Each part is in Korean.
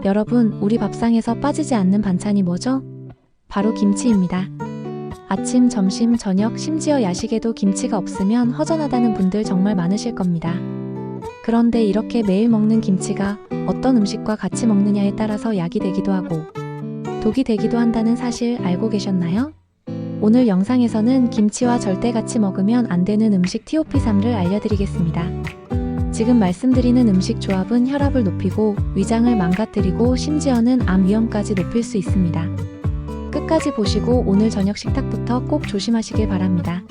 여러분, 우리 밥상에서 빠지지 않는 반찬이 뭐죠? 바로 김치입니다. 아침, 점심, 저녁, 심지어 야식에도 김치가 없으면 허전하다는 분들 정말 많으실 겁니다. 그런데 이렇게 매일 먹는 김치가 어떤 음식과 같이 먹느냐에 따라서 약이 되기도 하고 독이 되기도 한다는 사실 알고 계셨나요? 오늘 영상에서는 김치와 절대 같이 먹으면 안 되는 음식 TOP3를 알려드리겠습니다. 지금 말씀드리는 음식 조합은 혈압을 높이고 위장을 망가뜨리고 심지어는 암 위험까지 높일 수 있습니다. 끝까지 보시고 오늘 저녁 식탁부터 꼭 조심하시길 바랍니다.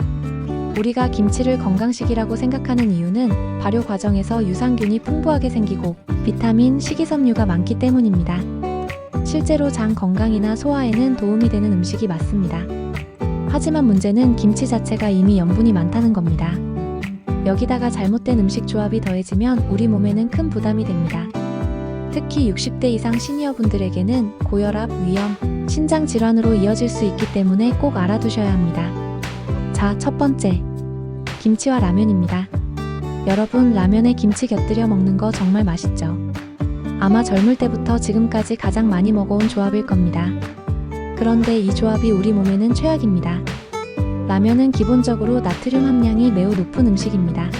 우리가 김치를 건강식이라고 생각하는 이유는 발효 과정에서 유산균이 풍부하게 생기고 비타민, 식이섬유가 많기 때문입니다. 실제로 장 건강이나 소화에는 도움이 되는 음식이 맞습니다. 하지만 문제는 김치 자체가 이미 염분이 많다는 겁니다. 여기다가 잘못된 음식 조합이 더해지면 우리 몸에는 큰 부담이 됩니다. 특히 60대 이상 시니어분들에게는 고혈압, 위염, 신장 질환으로 이어질 수 있기 때문에 꼭 알아두셔야 합니다. 자, 첫 번째, 김치와 라면입니다. 여러분, 라면에 김치 곁들여 먹는 거 정말 맛있죠? 아마 젊을 때부터 지금까지 가장 많이 먹어온 조합일 겁니다. 그런데 이 조합이 우리 몸에는 최악입니다. 라면은 기본적으로 나트륨 함량이 매우 높은 음식입니다.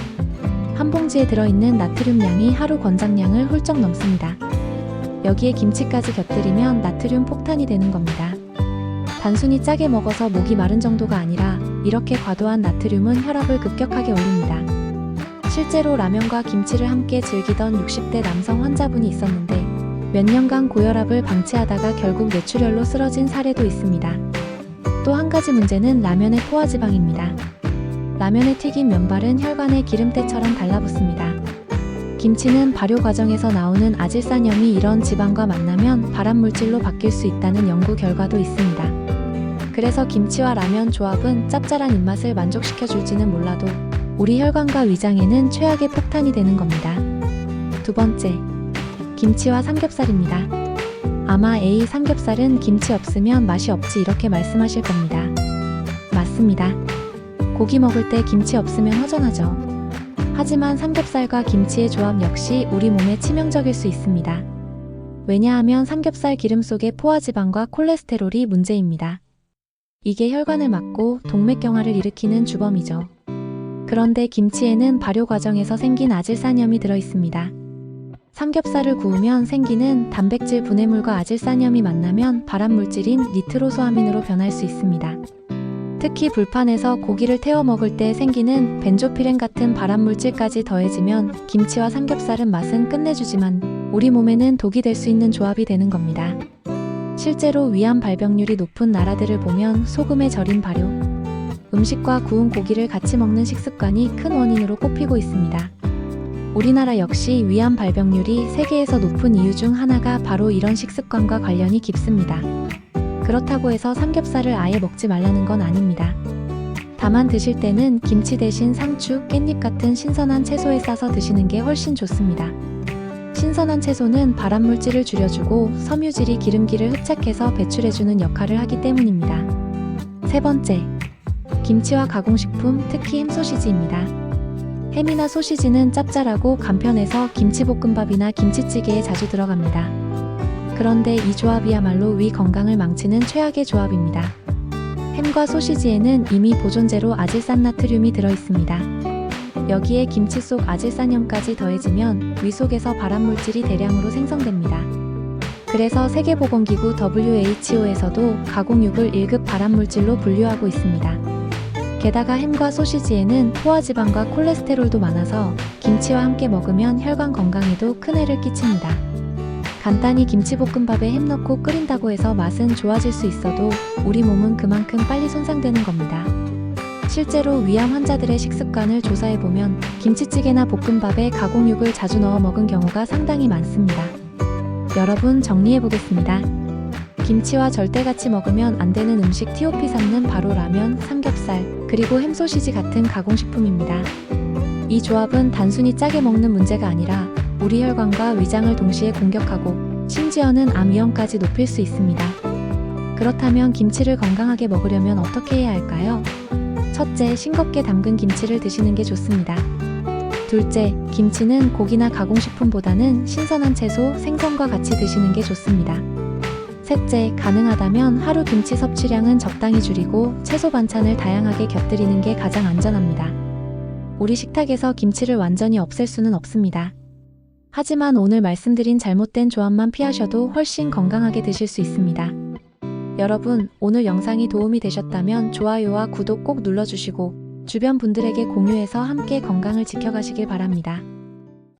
한 봉지에 들어있는 나트륨 양이 하루 권장량을 훌쩍 넘습니다. 여기에 김치까지 곁들이면 나트륨 폭탄이 되는 겁니다. 단순히 짜게 먹어서 목이 마른 정도가 아니라 이렇게 과도한 나트륨은 혈압을 급격하게 올립니다. 실제로 라면과 김치를 함께 즐기던 60대 남성 환자분이 있었는데 몇 년간 고혈압을 방치하다가 결국 뇌출혈로 쓰러진 사례도 있습니다. 또 한 가지 문제는 라면의 포화지방입니다. 라면에 튀긴 면발은 혈관에 기름때처럼 달라붙습니다. 김치는 발효 과정에서 나오는 아질산염이 이런 지방과 만나면 발암물질로 바뀔 수 있다는 연구 결과도 있습니다. 그래서 김치와 라면 조합은 짭짤한 입맛을 만족시켜줄지는 몰라도 우리 혈관과 위장에는 최악의 폭탄이 되는 겁니다. 두 번째, 김치와 삼겹살입니다. 아마 에이, 삼겹살은 김치 없으면 맛이 없지 이렇게 말씀하실 겁니다. 맞습니다. 고기 먹을 때 김치 없으면 허전하죠. 하지만 삼겹살과 김치의 조합 역시 우리 몸에 치명적일 수 있습니다. 왜냐하면 삼겹살 기름 속의 포화지방과 콜레스테롤이 문제입니다. 이게 혈관을 막고 동맥경화를 일으키는 주범이죠. 그런데 김치에는 발효 과정에서 생긴 아질산염이 들어있습니다. 삼겹살을 구우면 생기는 단백질 분해물과 아질산염이 만나면 발암물질인 니트로소아민으로 변할 수 있습니다. 특히 불판에서 고기를 태워 먹을 때 생기는 벤조피렌 같은 발암물질까지 더해지면 김치와 삼겹살은 맛은 끝내주지만 우리 몸에는 독이 될 수 있는 조합이 되는 겁니다. 실제로 위암 발병률이 높은 나라들을 보면 소금에 절인 발효, 음식과 구운 고기를 같이 먹는 식습관이 큰 원인으로 꼽히고 있습니다. 우리나라 역시 위암 발병률이 세계에서 높은 이유 중 하나가 바로 이런 식습관과 관련이 깊습니다. 그렇다고 해서 삼겹살을 아예 먹지 말라는 건 아닙니다. 다만 드실 때는 김치 대신 상추, 깻잎 같은 신선한 채소에 싸서 드시는 게 훨씬 좋습니다. 신선한 채소는 발암물질을 줄여주고 섬유질이 기름기를 흡착해서 배출해주는 역할을 하기 때문입니다. 세 번째, 김치와 가공식품, 특히 햄소시지입니다. 햄이나 소시지는 짭짤하고 간편해서 김치볶음밥이나 김치찌개에 자주 들어갑니다. 그런데 이 조합이야말로 위 건강을 망치는 최악의 조합입니다. 햄과 소시지에는 이미 보존제로 아질산나트륨이 들어있습니다. 여기에 김치 속 아질산염까지 더해지면 위 속에서 발암물질이 대량으로 생성됩니다. 그래서 세계보건기구 WHO에서도 가공육을 1급 발암물질로 분류하고 있습니다. 게다가 햄과 소시지에는 포화지방과 콜레스테롤도 많아서 김치와 함께 먹으면 혈관 건강에도 큰 해를 끼칩니다. 간단히 김치볶음밥에 햄 넣고 끓인다고 해서 맛은 좋아질 수 있어도 우리 몸은 그만큼 빨리 손상되는 겁니다. 실제로 위암 환자들의 식습관을 조사해보면 김치찌개나 볶음밥에 가공육을 자주 넣어 먹은 경우가 상당히 많습니다. 여러분, 정리해보겠습니다. 김치와 절대 같이 먹으면 안 되는 음식 TOP3는 바로 라면, 삼겹살, 그리고 햄소시지 같은 가공식품입니다. 이 조합은 단순히 짜게 먹는 문제가 아니라 우리 혈관과 위장을 동시에 공격하고 심지어는 암 위험까지 높일 수 있습니다. 그렇다면 김치를 건강하게 먹으려면 어떻게 해야 할까요? 첫째, 싱겁게 담근 김치를 드시는 게 좋습니다. 둘째, 김치는 고기나 가공식품보다는 신선한 채소, 생선과 같이 드시는 게 좋습니다. 셋째, 가능하다면 하루 김치 섭취량은 적당히 줄이고 채소 반찬을 다양하게 곁들이는 게 가장 안전합니다. 우리 식탁에서 김치를 완전히 없앨 수는 없습니다. 하지만 오늘 말씀드린 잘못된 조합만 피하셔도 훨씬 건강하게 드실 수 있습니다. 여러분, 오늘 영상이 도움이 되셨다면 좋아요와 구독 꼭 눌러주시고 주변 분들에게 공유해서 함께 건강을 지켜가시길 바랍니다.